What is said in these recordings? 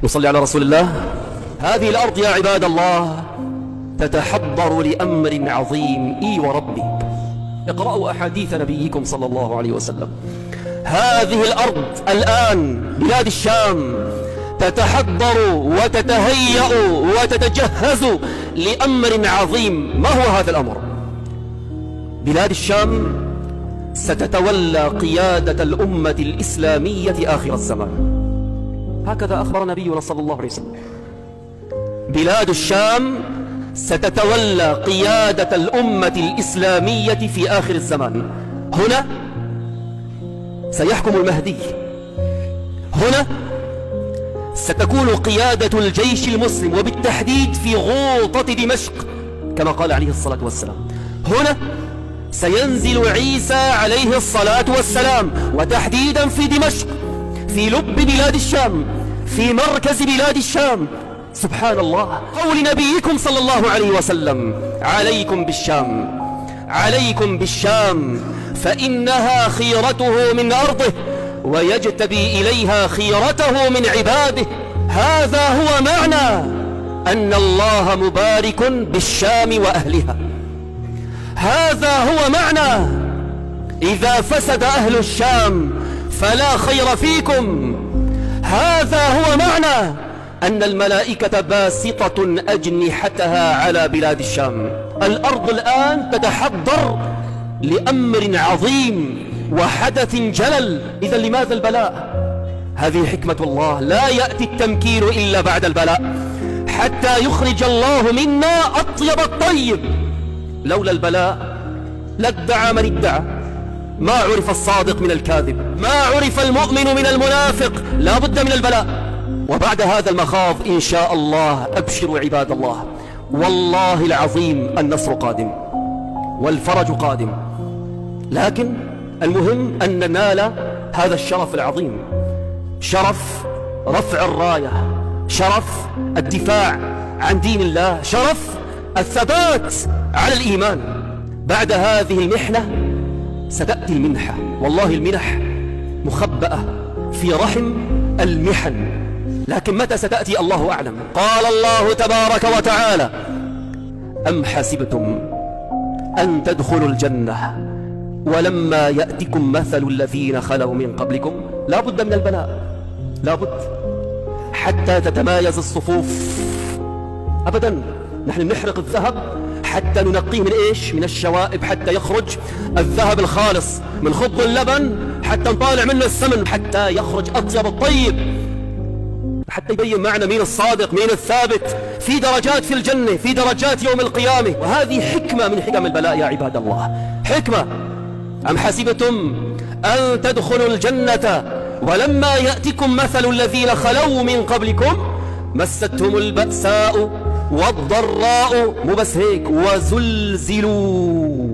نصلي على رسول الله. هذه الأرض يا عباد الله تتحضر لأمر عظيم. إي وربي، اقرأوا أحاديث نبيكم صلى الله عليه وسلم. هذه الأرض الآن بلاد الشام تتحضر وتتهيأ وتتجهز لأمر عظيم. ما هو هذا الأمر؟ بلاد الشام ستتولى قيادة الأمة الإسلامية آخر الزمان، هكذا أخبر نبينا صلى الله عليه وسلم. بلاد الشام ستتولى قيادة الأمة الإسلامية في آخر الزمان. هنا سيحكم المهدي، هنا ستكون قيادة الجيش المسلم وبالتحديد في غوطة دمشق كما قال عليه الصلاة والسلام. هنا سينزل عيسى عليه الصلاة والسلام وتحديدا في دمشق، في لب بلاد الشام، في مركز بلاد الشام. سبحان الله، قول نبيكم صلى الله عليه وسلم: عليكم بالشام، عليكم بالشام فإنها خيرته من أرضه ويجتبي إليها خيرته من عباده. هذا هو معنى أن الله مبارك بالشام وأهلها. هذا هو معنى إذا فسد أهل الشام فلا خير فيكم. هذا هو معنى أن الملائكة باسطة أجنحتها على بلاد الشام. الأرض الآن تتحضر لأمر عظيم وحدث جلل. إذا لماذا البلاء؟ هذه حكمة الله، لا يأتي التمكين إلا بعد البلاء حتى يخرج الله منا أطيب الطيب. لولا البلاء لادعى من ادعى، ما عرف الصادق من الكاذب، ما عرف المؤمن من المنافق. لا بد من البلاء. وبعد هذا المخاض إن شاء الله أبشروا عباد الله، والله العظيم النصر قادم والفرج قادم. لكن المهم أن ننال هذا الشرف العظيم، شرف رفع الراية، شرف الدفاع عن دين الله، شرف الثبات على الإيمان. بعد هذه المحنة ستأتي المنحة، والله المنح مخبأة في رحم المحن، لكن متى ستأتي الله أعلم. قال الله تبارك وتعالى: أم حسبتم أن تدخلوا الجنة ولما يأتكم مثل الذين خلوا من قبلكم. لا بد من البلاء، لا بد حتى تتمايز الصفوف. أبدا، نحن نحرق الذهب حتى ننقيه من إيش؟ من الشوائب، حتى يخرج الذهب الخالص. من خض اللبن حتى نطالع منه السمن، حتى يخرج أطيب الطيب، حتى يبين معنا مين الصادق مين الثابت. في درجات في الجنة، في درجات يوم القيامة. وهذه حكمة من حكم البلاء يا عباد الله، حكمة. أم حسبتم أن تدخلوا الجنة ولما يأتكم مثل الذين خلوا من قبلكم مستهم البأساء والضراء، مو بس هيك، وزلزلوا.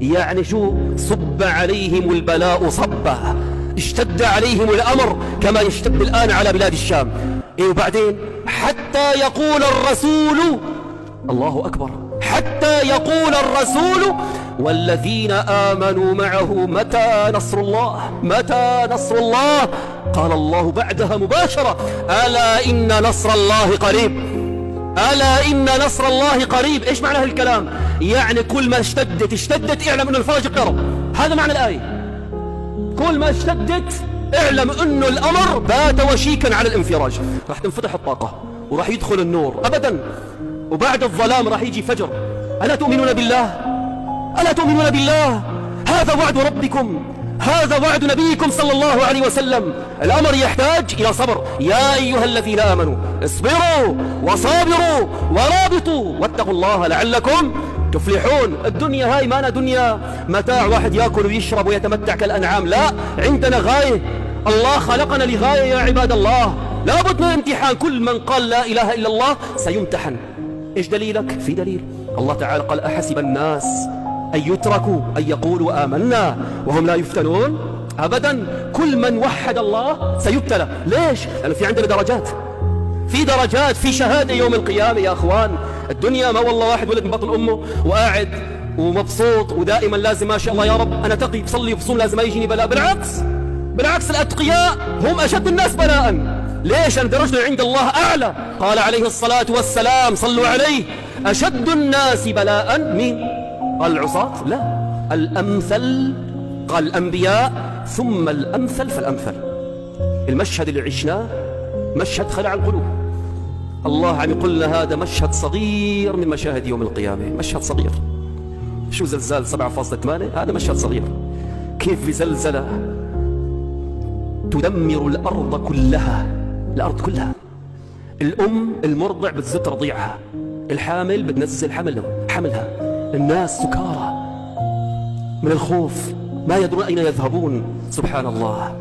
يعني شو؟ صب عليهم البلاء صبا، اشتد عليهم الأمر كما يشتد الآن على بلاد الشام. إيه وبعدين؟ حتى يقول الرسول، الله أكبر، حتى يقول الرسول والذين آمنوا معه متى نصر الله، متى نصر الله. قال الله بعدها مباشرة: ألا إن نصر الله قريب، ألا إن نصر الله قريب. إيش معنى هالكلام؟ يعني كل ما اشتدت اعلم أنه الفرج قرب. هذا معنى الآية، كل ما اشتدت اعلم أنه الأمر بات وشيكا على الانفراج. راح تنفتح الطاقة وراح يدخل النور أبدا، وبعد الظلام راح يجي فجر. ألا تؤمنون بالله؟ ألا تؤمنون بالله؟ هذا وعد ربكم، هذا وعد نبيكم صلى الله عليه وسلم. الأمر يحتاج إلى صبر. يا أيها الذين آمنوا اصبروا وصابروا ورابطوا واتقوا الله لعلكم تفلحون. الدنيا هاي ما دنيا متاع واحد يأكل ويشرب ويتمتع كالأنعام، لا، عندنا غاية. الله خلقنا لغاية يا عباد الله. لا بد من امتحان. كل من قال لا إله إلا الله سيمتحن. إيش دليلك؟ في دليل. الله تعالى قال: أحسب الناس أن يتركوا أن يقولوا آمنا وهم لا يفتنون. أبدا، كل من وحد الله سيبتلى. ليش؟ لأنه في عندنا درجات، في درجات، في شهادة يوم القيامة يا أخوان. الدنيا ما والله واحد ولد من بطن أمه وقاعد ومبسوط ودائما لازم ما شاء الله يا رب أنا تقي بصلي وبصوم لازم ما يجيني بلاء. بالعكس، بالعكس، الأتقياء هم أشد الناس بلاء. ليش؟ أن درجته عند الله أعلى. قال عليه الصلاة والسلام صلوا عليه: أشد الناس بلاء مين؟ قال العصاة؟ لا، الأمثل. قال الأنبياء ثم الأمثل فالأمثل. المشهد اللي عشناه مشهد خلع القلوب. الله عم يقول لنا هذا مشهد صغير من مشاهد يوم القيامة، مشهد صغير. شو زلزال 7.8؟ هذا مشهد صغير. كيف بزلزلة تدمر الأرض كلها، الأرض كلها. الأم المرضع بتزت رضيعها، الحامل بتنزل حملها، الناس سكارى من الخوف ما يدرون أين يذهبون. سبحان الله.